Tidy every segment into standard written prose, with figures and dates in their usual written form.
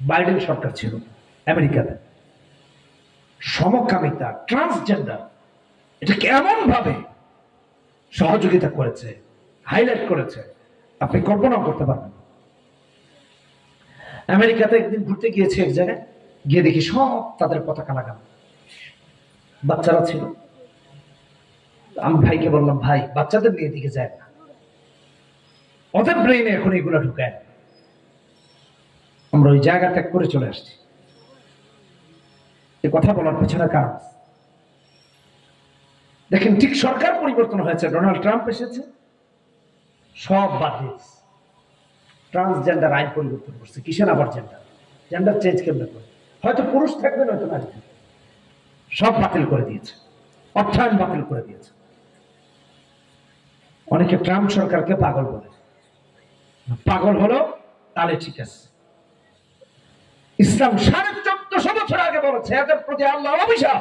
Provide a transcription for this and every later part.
Biden সরকার ছিল আমেরিকাতে, সমকামিতা, ট্রান্সজেন্ডার, এটা কেমন ভাবে সহযোগিতা করেছে, হাইলাইট করেছে, আপনি কল্পনা করতে পারবেন। আমেরিকাতে একদিন ঘুরতে গিয়েছে এক জায়গায়, গিয়ে দেখি সব তাদের পতাকা লাগানো, বাচ্চারা ছিল। আমি ভাইকে বললাম, ভাই বাচ্চাদের নিয়ে দিকে যায় না, ওদের ব্রেইনে এখন এগুলো ঢুকায়। আমরা ওই জায়গা ত্যাগ করে চলে আসছি। এ কথা বলার পেছনে কারণ দেখেন, ঠিক সরকার পরিবর্তন হয়েছে, ডোনাল্ড ট্রাম্প এসেছে, সব বাদ দিয়েছে, ট্রান্সজেন্ডার আইন পরিবর্তন করছে। কিসের আবার জেন্ডার, জেন্ডার চেঞ্জ কেমন করে? হয়তো পুরুষ থাকবে, নয়তো নারী থাকবে, সব বাতিল করে দিয়েছে, অর্থায়ন বাতিল করে দিয়েছে। অনেকে ট্রাম্প সরকারকে পাগল বলে, পাগল হলো তাহলে ঠিক আছে। ইসলাম 1450 বছর আগে বলেছে এদের প্রতি আল্লাহর অভিশাপ।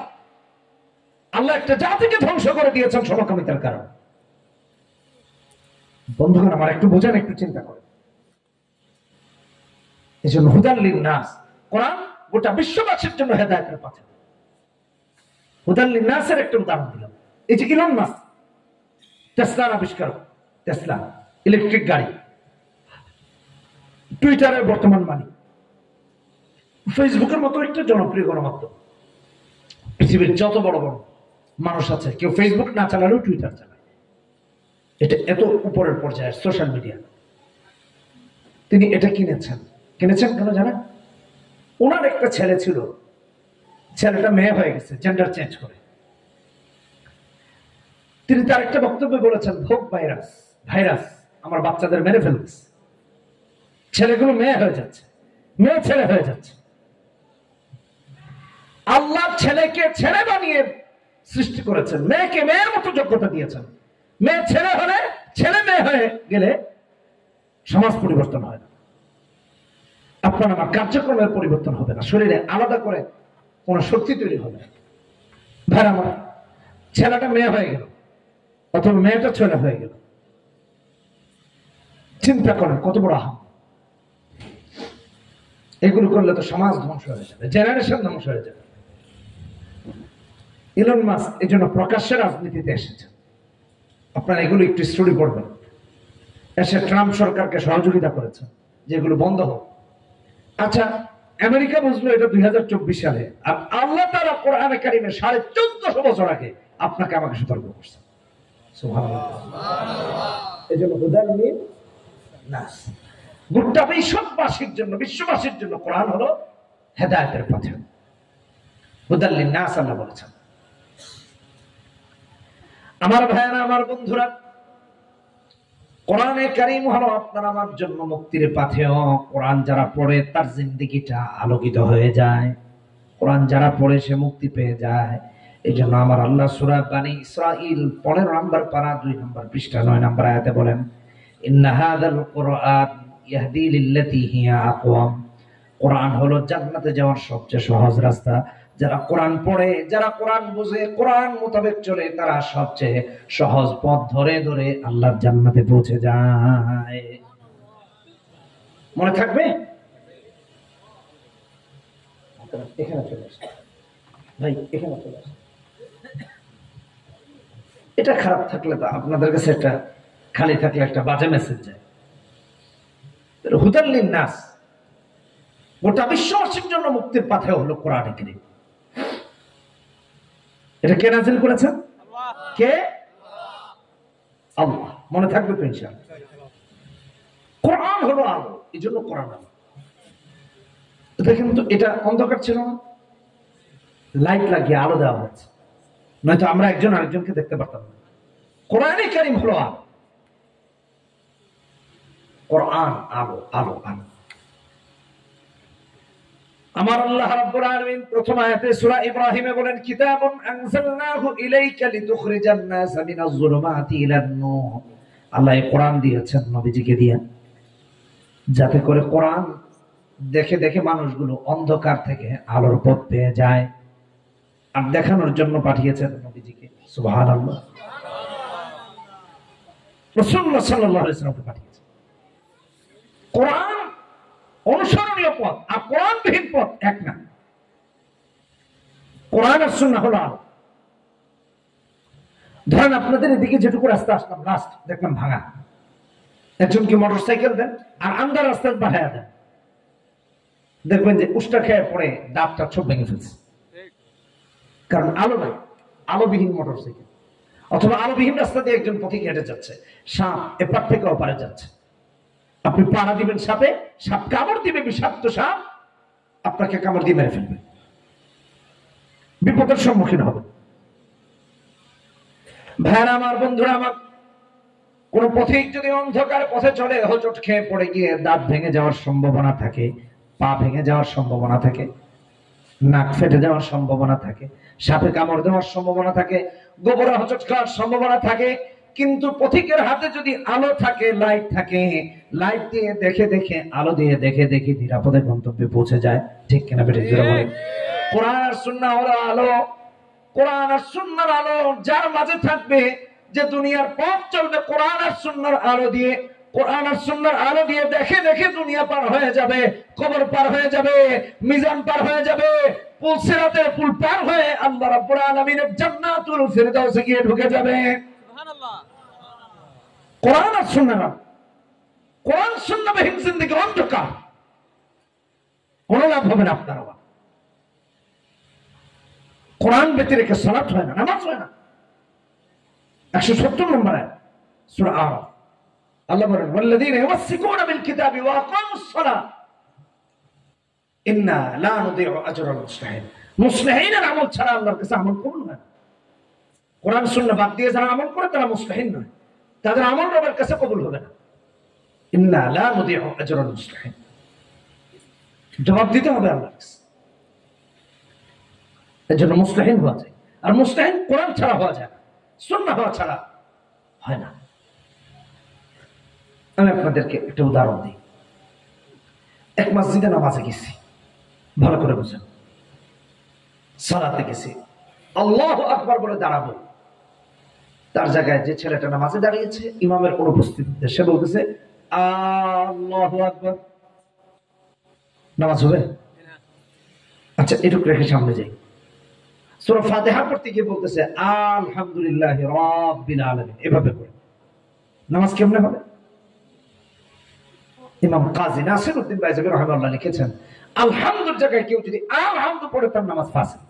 আল্লাহ একটা জাতিকে ধ্বংস করে দিয়েছেন সমকামিতার কারণে। বন্ধুগণ আমার একটু বোঝেন, একটু চিন্তা করেন। এই জন্য হুদাল লিন্নাস, কোরআন গোটা বিশ্ববাসীর জন্য হেদায়েতের পথ। হুদাল লিন্নাসের একটা উদাহরণ দিলাম। এই যে ইলন মাস্ক, টেসলার আবিষ্কারক, টেসলা ইলেকট্রিক গাড়ি, টুইটারের বর্তমান মালিক, ফেসবুকের মতো একটা জনপ্রিয় গণমাধ্যম। পৃথিবীর যত বড় বড় মানুষ আছে, কেউ ফেসবুক না চালালেও টুইটার চালায়। এটা এত উপরের পর্যায়ের সোশ্যাল মিডিয়া। তিনি এটা কিনেছেন কেন জানেন? ওনার একটা ছেলে ছিল, ছেলেটা মেয়ে হয়ে গেছে, জেন্ডার চেঞ্জ করে। তিনি তার একটা বক্তব্যে বলেছেন, ভোগ ভাইরাস আমার বাচ্চাদের মেরে ফেলতেছে, ছেলেগুলো মেয়ে হয়ে যাচ্ছে, মেয়ে ছেলে হয়ে যাচ্ছে। আল্লাহ ছেলেকে ছেলে বানিয়ে সৃষ্টি করেছেন, মেয়েকে মেয়ের মতো যোগ্যতা দিয়েছেন। মেয়ে ছেলে হলে, ছেলে মেয়ে হয়ে গেলে সমাজ পরিবর্তন হয় না, আপনার আমার কার্যক্রমের পরিবর্তন হবে না, শরীরে আলাদা করে কোন শক্তি তৈরি হবে না। ভাই আমার ছেলেটা মেয়ে হয়ে গেল, অথবা মেয়েটা ছেলে হয়ে গেল, চিন্তা করেন কত বড় আহাম। এগুলো করলে তো সমাজ ধ্বংস হয়ে যাবে, জেনারেশন ধ্বংস হয়ে যাবে। ইলন মাস্ক এই জন্য প্রকাশ্যে রাজনীতিতে এসেছে। আপনারা এগুলো একটু স্টাডি করবেন। এসে ট্রাম্প সরকারকে সহযোগিতা করেছে যে এগুলো বন্ধ হোক। আচ্ছা, আমেরিকা বুঝলো এটা 2024 সালে, আর আল্লাহ তাআলা কোরআনে কারিমে 1450 বছর আগে আপনাকে আমাকে সতর্ক করছে। সুবহানাল্লাহ। এই জন্য হুদাল লিন-নাস, গোটা বিশ্ববাসীর জন্য কোরআন হলো হেদায়েতের পথ। হুদাল লিন-নাস আল্লাহ বলেছেন। আমার ভাইয়েরা, আমার বন্ধুরা, কোরআনে কারীম হলো আপনার আমার জন্য মুক্তির পাথেয়। কোরআন যারা পড়ে তার জিন্দেগিটা আলোকিত হয়ে যায়। কোরআন যারা পড়ে সে মুক্তি পেয়ে যায়। এই জন্য আমার আল্লাহ সূরা বানী ইসরাঈল 15 নম্বর পারা 2 নম্বর পৃষ্ঠা 9 নম্বর আয়াতে বলেন, ইন্না হাযাল কুরআন ইয়াহদি লিল্লাতী হিয়া আকওয়াম। কোরআন হলো জান্নাতে যাওয়ার সবচেয়ে সহজ রাস্তা। যারা কোরআন পড়ে, যারা কোরআন বুঝে, কোরআন মোতাবেক চলে, তারা সবচেয়ে সহজ পথ ধরে ধরে আল্লাহর জান্নাতে পৌঁছে যায়। মনে থাকবে? এখানে চলে আসে ভাই, এখানে চলে আসে। এটা খারাপ থাকলে তো আপনাদের কাছে একটা, খালি থাকলে একটা বাজে মেসেজ যায়। হুদাল লিন-নাস, গোটা বিশ্ববাসীর জন্য মুক্তির পথে হলো কোরআন কারীম। এটা কে নাযিল করেছেন? কে? আল্লাহ। মনে থাকবে তো ইনশাআল্লাহ। কোরআন হলো আলো, এই জন্য কোরআন আলো। দেখেন তো, এটা অন্ধকার ছিল না, লাইট লাগিয়ে আলো দেওয়া হয়েছে, নয়তো আমরা একজন আরেকজনকে দেখতে পারতাম না। কোরআনে কারীম হলো আলো। কোরআন আলো, আলো, আলো। আমার আল্লাহ রাব্বুল আলামিন প্রথম আয়াতে সূরা ইব্রাহিমে বলেন, কিতাবুন আনজালনাহু ইলাইকা লিতুখরিজান নাসা মিনাজ যুলুমাতি ইলান নূর। আল্লাহ এই কোরআন দিয়েছেন নবীজিকে দিয়ে, যাতে করে কোরআন দেখে দেখে মানুষগুলো অন্ধকার থেকে আলোর পথ পেয়ে যায়। আর দেখানোর জন্য পাঠিয়েছেন নবীজিকে। সুবহানাল্লাহ। রাসূলুল্লাহ সাল্লাল্লাহু আলাইহি ওয়াসাল্লামকে পাঠিয়েছেন। কোরআন অনুসরণীয় পথ আর কোরআনবিহীন পথ এক না। কোরআন আর সুন্নাহ হলো আলো। ধরেন আপনাদের এদিকে যেটুকু রাস্তা আসলাম, লাস্ট দেখলাম ভাঙা, একজনকে মোটরসাইকেল দেন আর আন্দার রাস্তায় বাড়াইয়া দেন, দেখবেন যে উষ্টা খেয়ে পড়ে দাঁতটা সব ভেঙে ফেলছে, কারণ আলো নাই, আলোবিহীন মোটরসাইকেল। অথবা আলোবিহীন রাস্তা দিয়ে একজন পথিক হেঁটে যাচ্ছে, সাপ এপার থেকে ওপারে যাচ্ছে, আপনি পাড়া দিবেন সাপে, সাপ কামড় দিবে, বিষাক্ত সাপ আপনাকে কামড় দিয়ে মেরে ফেলবে, বিপদের সম্মুখীন হবে। ভাইরা আমার, বন্ধুরা আমার, কোন পথিক যদি অন্ধকার পথে চলে, হোঁচট খেয়ে পড়ে গিয়ে দাঁত ভেঙে যাওয়ার সম্ভাবনা থাকে, পা ভেঙে যাওয়ার সম্ভাবনা থাকে, নাক ফেটে যাওয়ার সম্ভাবনা থাকে, সাপে কামড় দেওয়ার সম্ভাবনা থাকে, গোবরে হোঁচট খাওয়ার সম্ভাবনা থাকে। কিন্তু পথিকের হাতে যদি আলো থাকে, লাইট থাকে, লাইট দিয়ে দেখে দেখে, আলো দিয়ে দেখে দেখে নিরাপদে গন্তব্যে পৌঁছে যায়। ঠিক কিনা বেঠিক জোরে বলেন? কোরআন আর সুন্নাহ হলো আলো। কোরআন আর সুন্নাহর আলো যার মাঝে থাকবে, যে দুনিয়ার পথ চলবে কোরআন আর সুন্নাহর আলো দিয়ে, কোরআন আর সুন্নাহর আলো দিয়ে দেখে দেখে দুনিয়া পার হয়ে যাবে, কবর পার হয়ে যাবে, মিজান পার হয়ে যাবে, পুল সিরাতের পুল পার হয়ে আল্লাহ রাব্বুল আলামিনের জান্নাতুল ফিরদাউসে গিয়ে ঢুকে যাবে। সুবহানাল্লাহ। কোরআন আর সুন্নাহ, কোরআন সুন্নাহবিহীন জিন্দেগি অন্ধকার, কোনো লাভ হবে না আপনার। কোরআন ব্যতি রেখে সালাত হয় না, নামাজ হয় না। 170 নম্বর আয়াত সূরা আরাফ, আল্লাহ বলেন, ওয়াল্লাযীনা ইউমাসসিকুনা বিল কিতাবি ওয়া আকামুস সালাত ইন্না লা নুযিউ আজরাল মুসলিহিন। মুসলিহিনের আমল ছাড়া আল্লাহর কাছে আমল কবুল হয় না। কোরআন সুন্নাহ বাদ দিয়ে যারা আমল করে তারা মুসলিহিন নয়, তাদের আমল রবের কাছে কবুল হবে না। ইন্না লা নুযিউ আজরাল মুসলিহিন, জবাব দিতে হবে আল্লাহর কাছে। এর জন্য মুসলিহিন হওয়া যায়। আর মুসলিহিন কোরআন ছাড়া হওয়া যায় না, সুন্নাহ হওয়া ছাড়া হয় না। আমি আপনাদেরকে একটা উদাহরণ দিই। এক মসজিদে নামাজে গেছি, ভালো করে বুঝেন, সালাতে গেছি, আল্লাহু আকবার বলে দাঁড়াবো, তার জায়গায় যে ছেলেটা নামাজে দাঁড়িয়েছে ইমামের অনুপস্থিতিতে, সে বলতেছে আল্লাহু আকবার, নামাজ হবে? আচ্ছা, এটুকু রেখে সামনে যাই। সূরা ফাতিহা পড়তে গিয়ে বলতেছে আলহামদুলিল্লাহি রাব্বিল আলামিন, এভাবে করে নামাজ কেমনে হবে? ইমাম কাজী নাসিরউদ্দিন বাইজাবি রাহিমাহুল্লাহ লিখেছেন, আলহামদুর জায়গায় কেউ যদি আলহামদু পড়ে তার নামাজ ফাসিদ,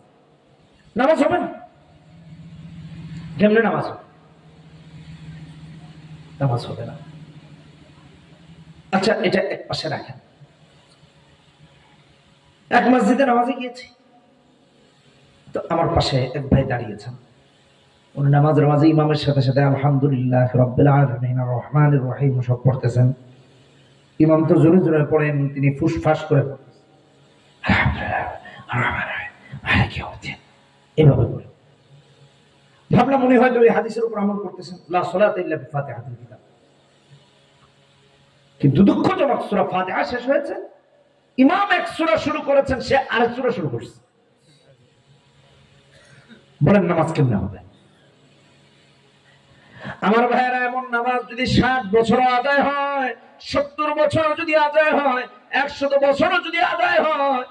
নামাজ হবে না। কেমনে নামাজ হবে? নামাজ হবে না। আচ্ছা, এটা এক পাশে রাখেন। এক মসজিদে নামাজে গিয়েছি, তো আমার পাশে এক ভাই দাঁড়িয়েছেন, উনি নামাজের মাঝে ইমামের সাথে সাথে আলহামদুলিল্লাহ রাব্বিল আলামিন আর রহমানির রহিম সব পড়তেছেন। ইমাম তো জোরে জোরে পড়েন, তিনি ফুসফাস করে এভাবে করে। ভাবলাম উনি হয়তো এই হাদিসের উপর আমল করতেছেন, লা সালাতা ইল্লা বিফাতিহাতিল কিতাব। কিন্তু দুঃখজনক, সূরা ফাতিহা শেষ হয়েছে, ইমাম এক সূরা শুরু করেছেন, সে আরেক সূরা শুরু করছে। বলেন নামাজ কেমনে হবে? আমার ভাইয়েরা, এমন নামাজ যদি 60 বছর আদায় হয়, 70 বছর যদি আদায় হয়, 100 বছরও যদি আদায় হয়,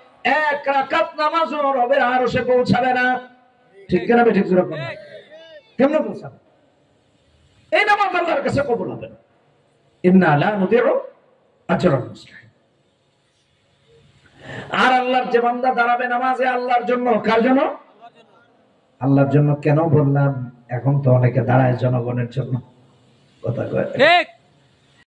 এক রাকাত নামাজও রবের আরশে পৌঁছাবে না। ঠিক কিনা বেঠিক জোরে বলেন? কেমনে পৌঁছাবে? এই নামাজ আল্লাহর কাছে কবুল হবে না। ইন্না লা নুযিউ আজরাল মুসলিহিন। আর আল্লাহর যে বান্দা দাঁড়াবে নামাজে আল্লাহর জন্য, কার জন্য? আল্লাহর জন্য। কেন বললাম? এখন তো অনেকে দাঁড়ায় জনগণের জন্য, কথা কয় ঠিক।